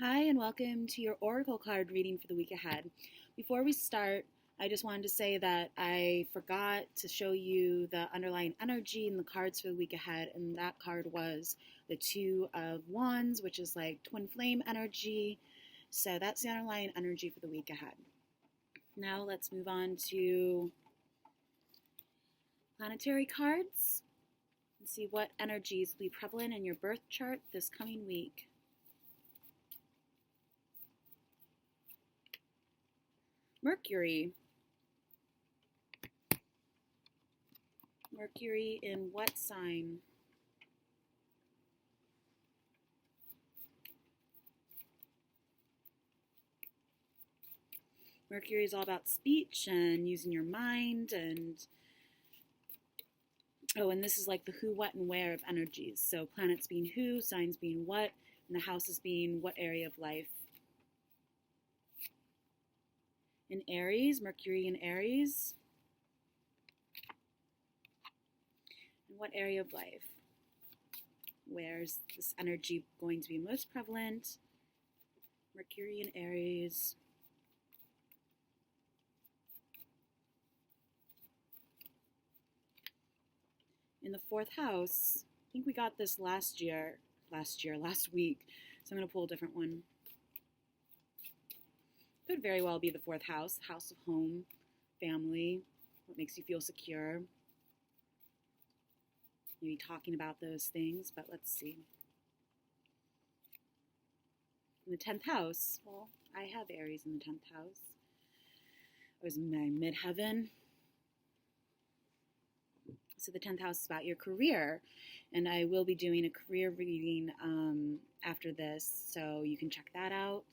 Hi, and welcome to your Oracle card reading for the week ahead. Before we start, I just wanted to say that I forgot to show you the underlying energy in the cards for the week ahead, and that card was the Two of Wands, which is like twin flame energy. So that's the underlying energy for the week ahead. Now let's move on to planetary cards and see what energies will be prevalent in your birth chart this coming week. Mercury. Mercury in what sign? Mercury is all about speech and using your mind and this is like the who, what, and where of energies. So planets being who, signs being what, and the houses being what area of life. In Aries, Mercury in Aries. And what area of life? Where's this energy going to be most prevalent? Mercury in Aries. In the fourth house, I think we got this last week. So I'm going to pull a different one. Could very well be the fourth house, house of home, family, what makes you feel secure. Maybe talking about those things, but let's see. In the 10th house, well, I have Aries in the 10th house. I was in my midheaven. So the 10th house is about your career, and I will be doing a career reading after this, so you can check that out.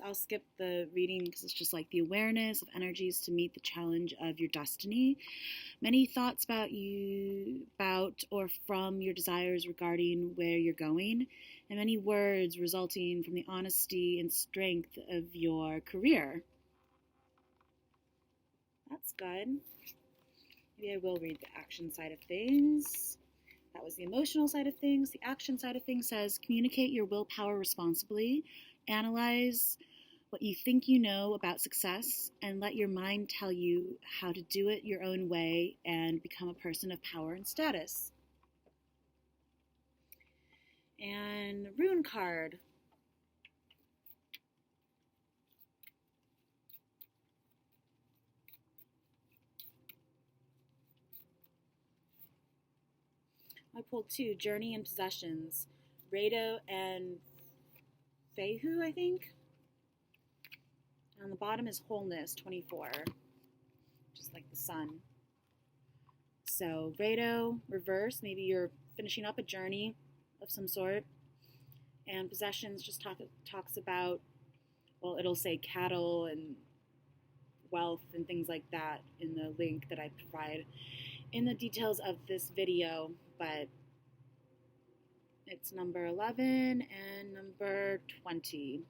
I'll skip the reading because it's just like the awareness of energies to meet the challenge of your destiny. Many thoughts about or from your desires regarding where you're going, and many words resulting from the honesty and strength of your career. That's good. Maybe I will read the action side of things. That was the emotional side of things. The action side of things says, communicate your willpower responsibly, analyze what you think you know about success, and let your mind tell you how to do it your own way and become a person of power and status. And rune card. I pulled two, Journey and Possessions. Rado and Fehu, I think. On the bottom is Wholeness, 24. Just like the sun. So Rado, reverse, maybe you're finishing up a journey of some sort. And Possessions just talks about, well, it'll say cattle and wealth and things like that in the link that I provide in the details of this video, but it's number 11 and number 20.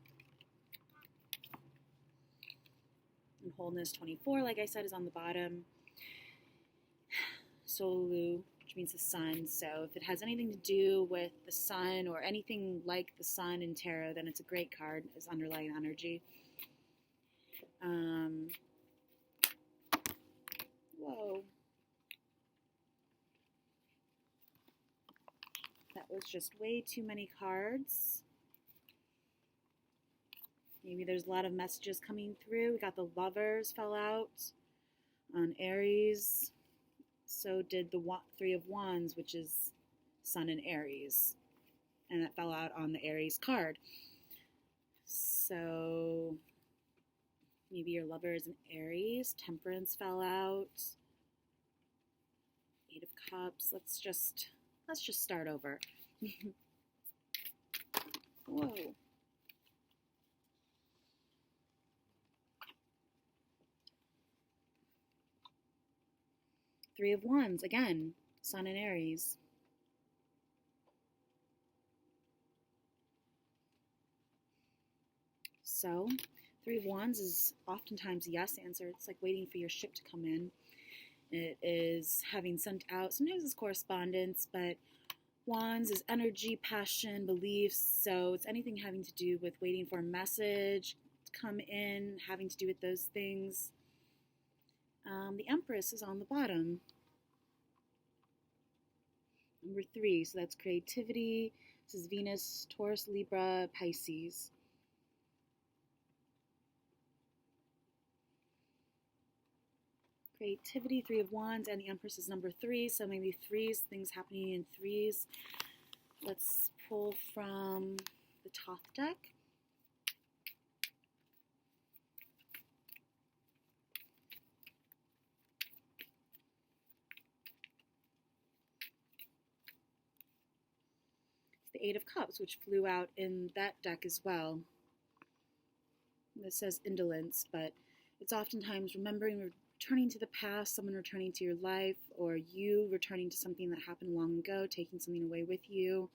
And Wholeness 24, like I said, is on the bottom. Solu, which means the sun. So if it has anything to do with the sun or anything like the sun in tarot, then it's a great card as underlying energy. Whoa. That was just way too many cards. Maybe there's a lot of messages coming through. We got the Lovers fell out on Aries. So did the Three of Wands, which is Sun in Aries. And that fell out on the Aries card. So maybe your lover is an Aries. Temperance fell out. Eight of Cups. Let's just start over. Whoa. Three of Wands, again, Sun in Aries. So, Three of Wands is oftentimes a yes answer. It's like waiting for your ship to come in. It is having sent out, sometimes it's correspondence, but Wands is energy, passion, beliefs. So it's anything having to do with waiting for a message to come in, having to do with those things. The Empress is on the bottom. Number 3, so that's creativity. This is Venus, Taurus, Libra, Pisces. Creativity, 3 of Wands, and the Empress is number 3, so maybe threes, things happening in threes. Let's pull from the Thoth deck. It's the 8 of Cups, which flew out in that deck as well. This says indolence, but it's oftentimes remembering, returning to the past, someone returning to your life, or you returning to something that happened long ago, taking something away with you.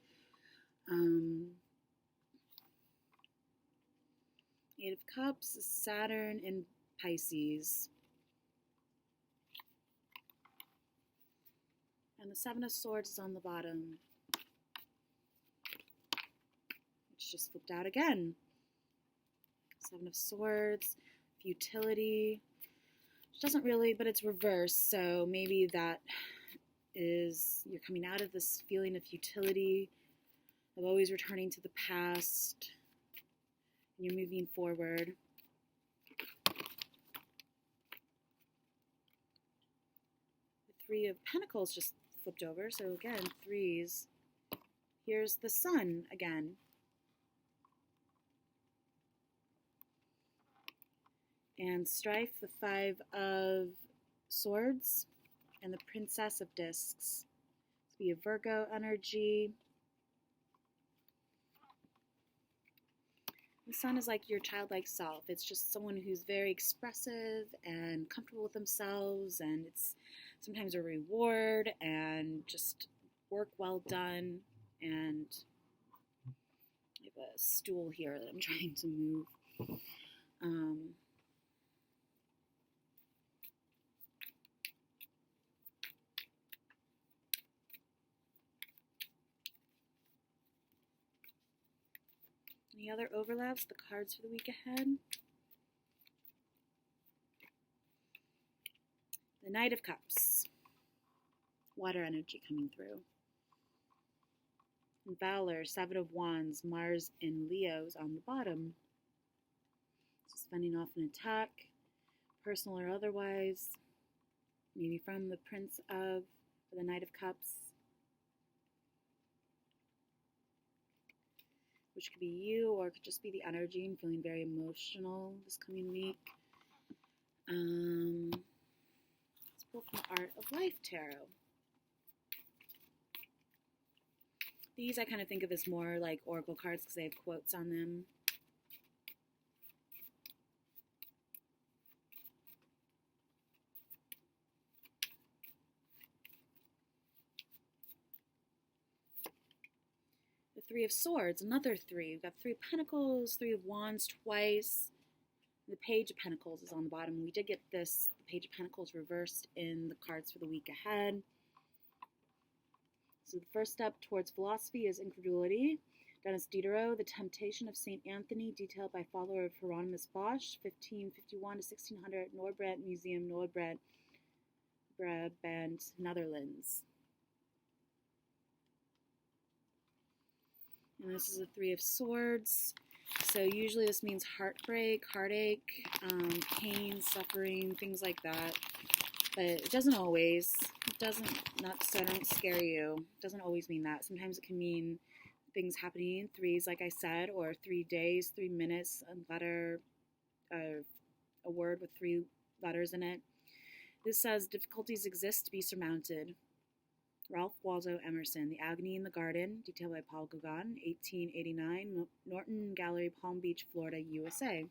8 of Cups, Saturn in Pisces. And the 7 of Swords is on the bottom, which just flipped out again. 7 of Swords, futility. Which doesn't really, but it's reversed, so maybe that is, you're coming out of this feeling of futility, of always returning to the past, and you're moving forward. The 3 of Pentacles just flipped over, so again, threes. Here's the Sun again. And Strife, the 5 of Swords, and the Princess of Discs. This will be a Virgo energy. The Sun is like your childlike self. It's just someone who's very expressive and comfortable with themselves, and it's sometimes a reward and just work well done. And I have a stool here that I'm trying to move. Any other overlaps? The cards for the week ahead. The Knight of Cups. Water energy coming through. And Valor, 7 of Wands, Mars in Leo's on the bottom. So fending off an attack, personal or otherwise. Maybe from the Prince of, or the Knight of Cups. Which could be you, or it could just be the energy and feeling very emotional this coming week. Let's pull from Art of Life Tarot. These I kind of think of as more like oracle cards because they have quotes on them. The 3 of Swords, another 3. We've got 3 of Pentacles, 3 of Wands twice. The Page of Pentacles is on the bottom. We did get this, the Page of Pentacles, reversed in the cards for the week ahead. So the first step towards philosophy is incredulity. Dennis Diderot, The Temptation of St. Anthony, detailed by follower of Hieronymus Bosch, 1551 to 1600, Noordbrand Museum, Noordbrand, Brabant, Netherlands. And this is a 3 of Swords. So usually this means heartbreak, heartache, pain, suffering, things like that. But it doesn't always. It doesn't, not so don't scare you. It doesn't always mean that. Sometimes it can mean things happening in threes, like I said, or 3 days, 3 minutes, a letter, a word with 3 letters in it. This says difficulties exist to be surmounted. Ralph Waldo Emerson, The Agony in the Garden, detailed by Paul Gauguin, 1889, Norton Gallery, Palm Beach, Florida, USA.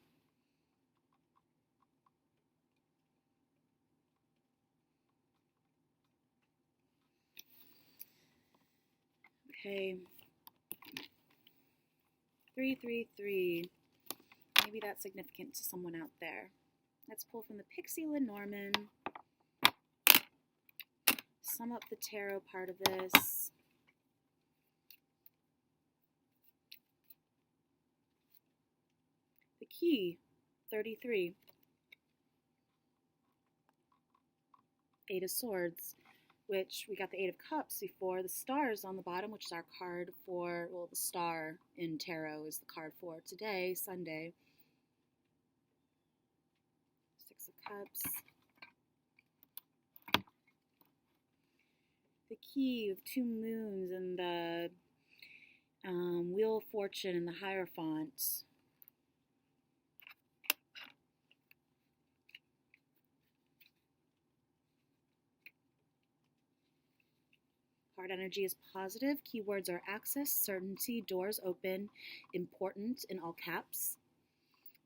Okay. 333. Maybe that's significant to someone out there. Let's pull from the Pixie Lenormand. Sum up the tarot part of this. key, 33. Eight of Swords, which we got the Eight of Cups before. The Stars on the bottom, which is our card for, well, the star in tarot is the card for today, Sunday. Six of Cups. The key with two moons and the Wheel of Fortune and the Hierophant. Card energy is positive. Keywords are access, certainty, doors open, important in all caps.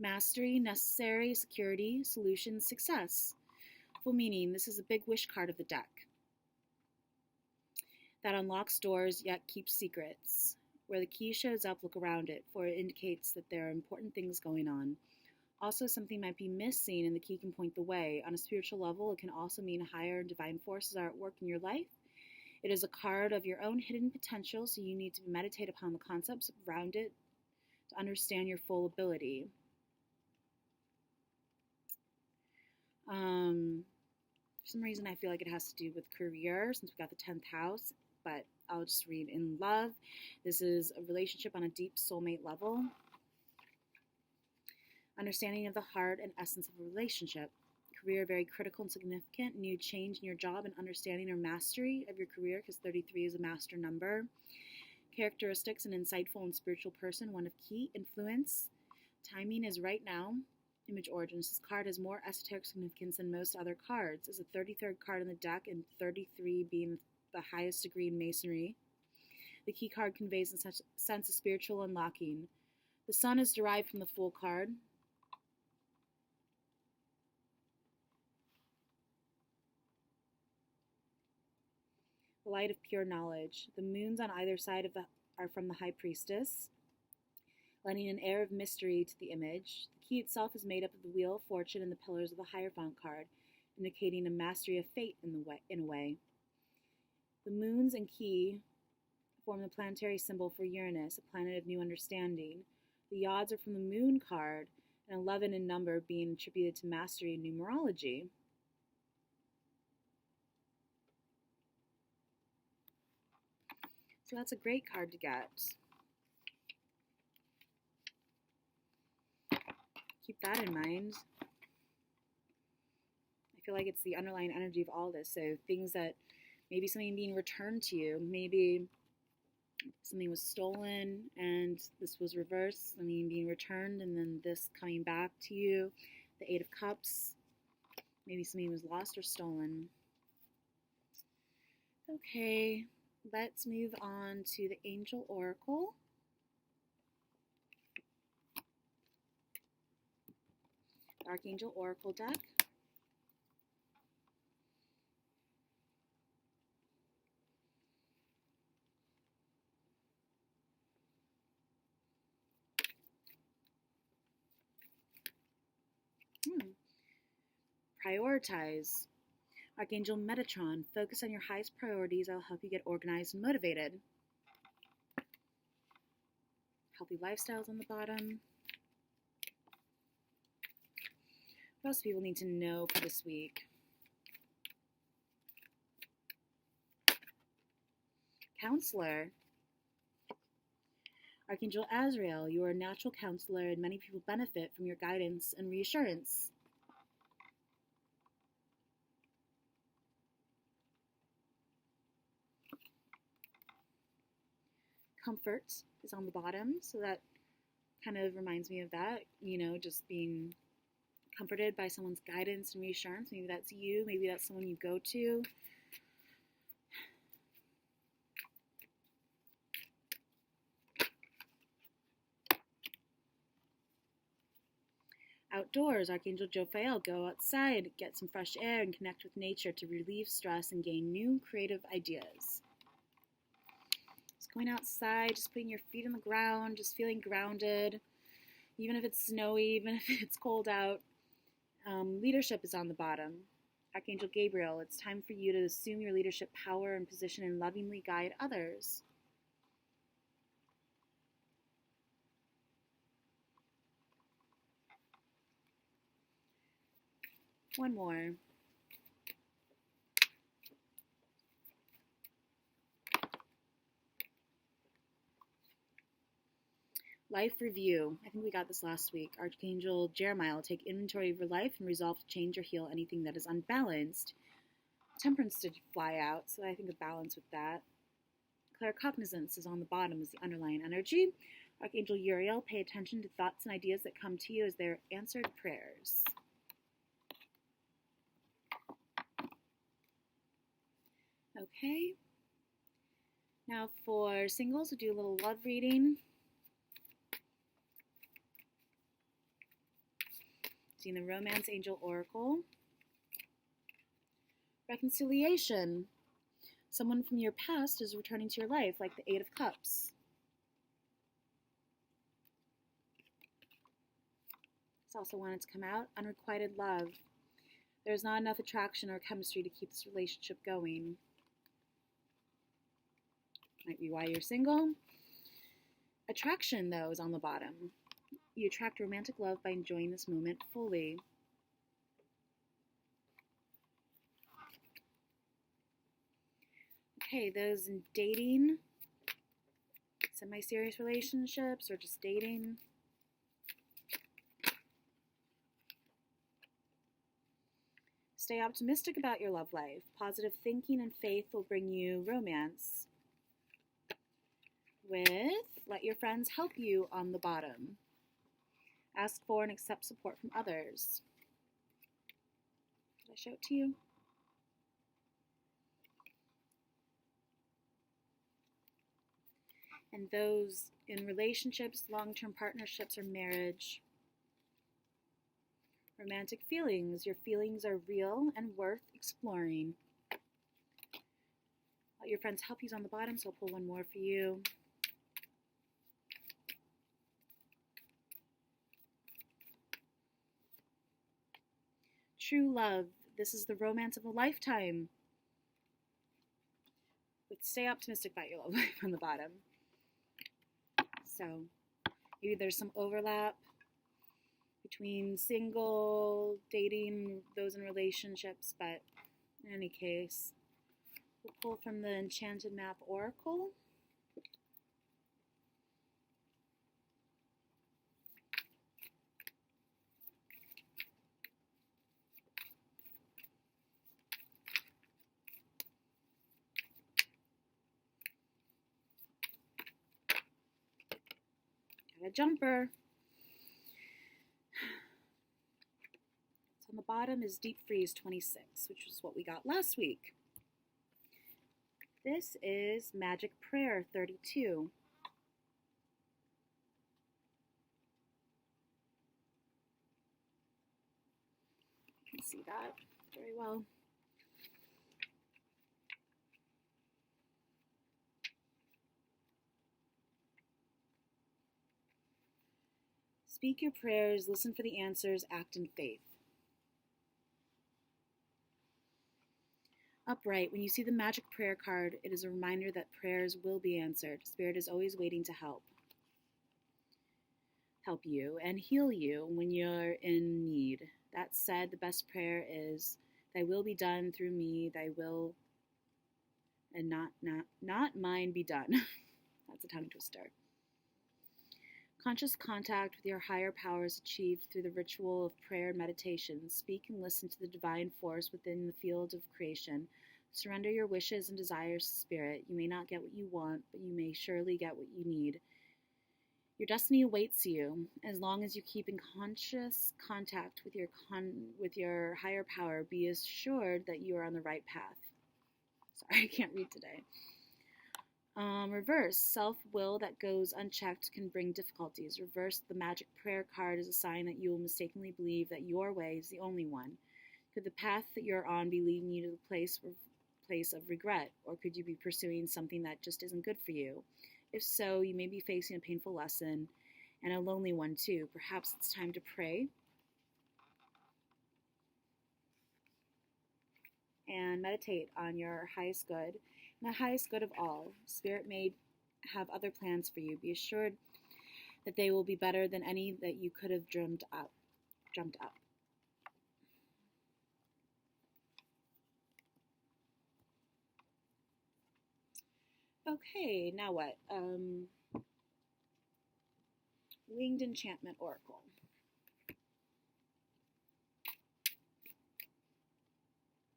Mastery, necessary, security, solution, success. Full meaning, this is a big wish card of the deck that unlocks doors yet keeps secrets. Where the key shows up, look around it, for it indicates that there are important things going on. Also, something might be missing and the key can point the way. On a spiritual level, it can also mean higher and divine forces are at work in your life. It is a card of your own hidden potential, so you need to meditate upon the concepts around it to understand your full ability. For some reason, I feel like it has to do with career, since we got the 10th house, but I'll just read in love. This is a relationship on a deep soulmate level. Understanding of the heart and essence of a relationship. Career, very critical and significant. New change in your job and understanding or mastery of your career, because 33 is a master number. Characteristics, an insightful and spiritual person, one of key influence. Timing is right now. Image origins. This card has more esoteric significance than most other cards. It's the 33rd card in the deck, and 33 being the highest degree in masonry. The key card conveys a sense of spiritual unlocking. The sun is derived from the Fool card. The light of pure knowledge. The moons on either side are from the High Priestess, lending an air of mystery to the image. The key itself is made up of the Wheel of Fortune and the pillars of the Hierophant card, indicating a mastery of fate in a way. The moons and key form the planetary symbol for Uranus, a planet of new understanding. The odds are from the Moon card, and 11 in number being attributed to mastery in numerology. So that's a great card to get. Keep that in mind. I feel like it's the underlying energy of all this. So things that maybe something being returned to you, maybe something was stolen and this was reversed, something being returned and then this coming back to you. The Eight of Cups, maybe something was lost or stolen. Okay, let's move on to the Angel Oracle. Archangel Oracle deck. Prioritize. Archangel Metatron. Focus on your highest priorities. I'll help you get organized and motivated. Healthy lifestyles on the bottom. What else do people need to know for this week? Counselor. Archangel Azrael. You are a natural counselor and many people benefit from your guidance and reassurance. Comfort is on the bottom, so that kind of reminds me of that, you know, just being comforted by someone's guidance and reassurance. Maybe that's you, maybe that's someone you go to. Outdoors, Archangel Jophiel. Go outside, get some fresh air, and connect with nature to relieve stress and gain new creative ideas. Going outside, just putting your feet on the ground, just feeling grounded, even if it's snowy, even if it's cold out. Leadership is on the bottom. Archangel Gabriel, it's time for you to assume your leadership power and position and lovingly guide others. One more. Life review. I think we got this last week. Archangel Jeremiah will take inventory of your life and resolve to change or heal anything that is unbalanced. Temperance did fly out, so I think of balance with that. Claircognizance is on the bottom as the underlying energy. Archangel Uriel, pay attention to thoughts and ideas that come to you as they're answered prayers. Okay. Now for singles, we'll do a little love reading. Seeing the Romance Angel Oracle. Reconciliation. Someone from your past is returning to your life, like the Eight of Cups. It's also wanted to come out. Unrequited love. There's not enough attraction or chemistry to keep this relationship going. Might be why you're single. Attraction, though, is on the bottom. You attract romantic love by enjoying this moment fully. Okay, those in dating, semi-serious relationships, or just dating. Stay optimistic about your love life. Positive thinking and faith will bring you romance. With let your friends help you on the bottom. Ask for and accept support from others. Did I show it to you? And those in relationships, long-term partnerships, or marriage. Romantic feelings. Your feelings are real and worth exploring. Let your friends help you on the bottom, so I'll pull one more for you. True love. This is the romance of a lifetime. But stay optimistic about your love life on the bottom. So maybe there's some overlap between single, dating, those in relationships, but in any case, we'll pull from the Enchanted Map Oracle. Got a jumper. So on the bottom is Deep Freeze 26, which is what we got last week. This is Magic Prayer 32. You can see that very well. Speak your prayers, listen for the answers, act in faith. Upright, when you see the Magic Prayer card, it is a reminder that prayers will be answered. Spirit is always waiting to help you and heal you when you're in need. That said, the best prayer is, thy will be done through me, thy will and not mine be done. That's a tongue twister. Conscious contact with your higher power is achieved through the ritual of prayer and meditation. Speak and listen to the divine force within the field of creation. Surrender your wishes and desires to Spirit. You may not get what you want, but you may surely get what you need. Your destiny awaits you. As long as you keep in conscious contact with your higher power, be assured that you are on the right path. Sorry, I can't read today. Reverse, self-will that goes unchecked can bring difficulties. Reverse, the Magic Prayer card is a sign that you will mistakenly believe that your way is the only one. Could the path that you're on be leading you to the place of regret, or could you be pursuing something that just isn't good for you? If so, you may be facing a painful lesson, and a lonely one too. Perhaps it's time to pray and meditate on your highest good, and the highest good of all. Spirit may have other plans for you. Be assured that they will be better than any that you could have dreamt up. Okay, now what? Winged Enchantment Oracle.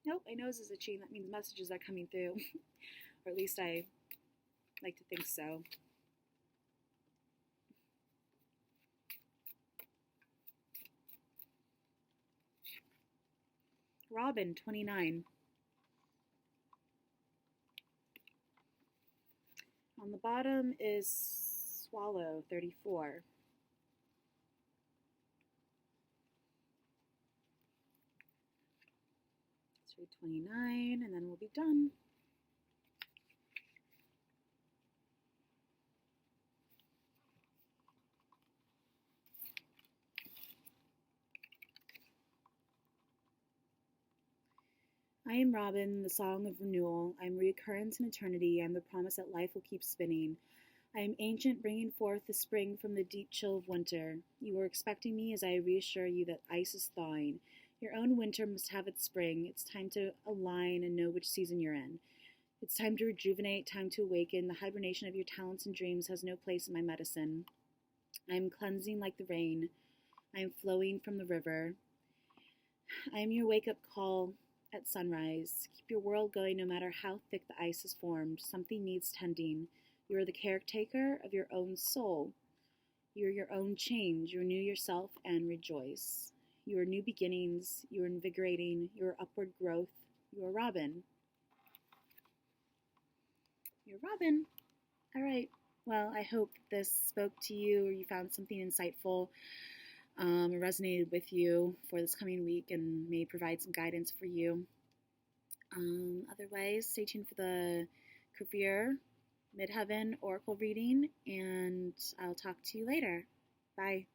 Nope, my nose is itching. That means messages are coming through. Or at least I like to think so. Robin, 29. On the bottom is Swallow, 34. Let's read 29, and then we'll be done. I am Robin, the song of renewal. I am reoccurrence in eternity. I am the promise that life will keep spinning. I am ancient, bringing forth the spring from the deep chill of winter. You are expecting me as I reassure you that ice is thawing. Your own winter must have its spring. It's time to align and know which season you're in. It's time to rejuvenate, time to awaken. The hibernation of your talents and dreams has no place in my medicine. I am cleansing like the rain. I am flowing from the river. I am your wake-up call at sunrise. Keep your world going no matter how thick the ice is formed. Something needs tending. You are the caretaker of your own soul. You are your own change. You renew yourself and rejoice. You are new beginnings. You are invigorating. You are upward growth. You are Robin. You're Robin. All right. Well, I hope this spoke to you or you found something insightful, resonated with you for this coming week and may provide some guidance for you. Otherwise, stay tuned for the Career Midheaven Oracle reading, and I'll talk to you later. Bye.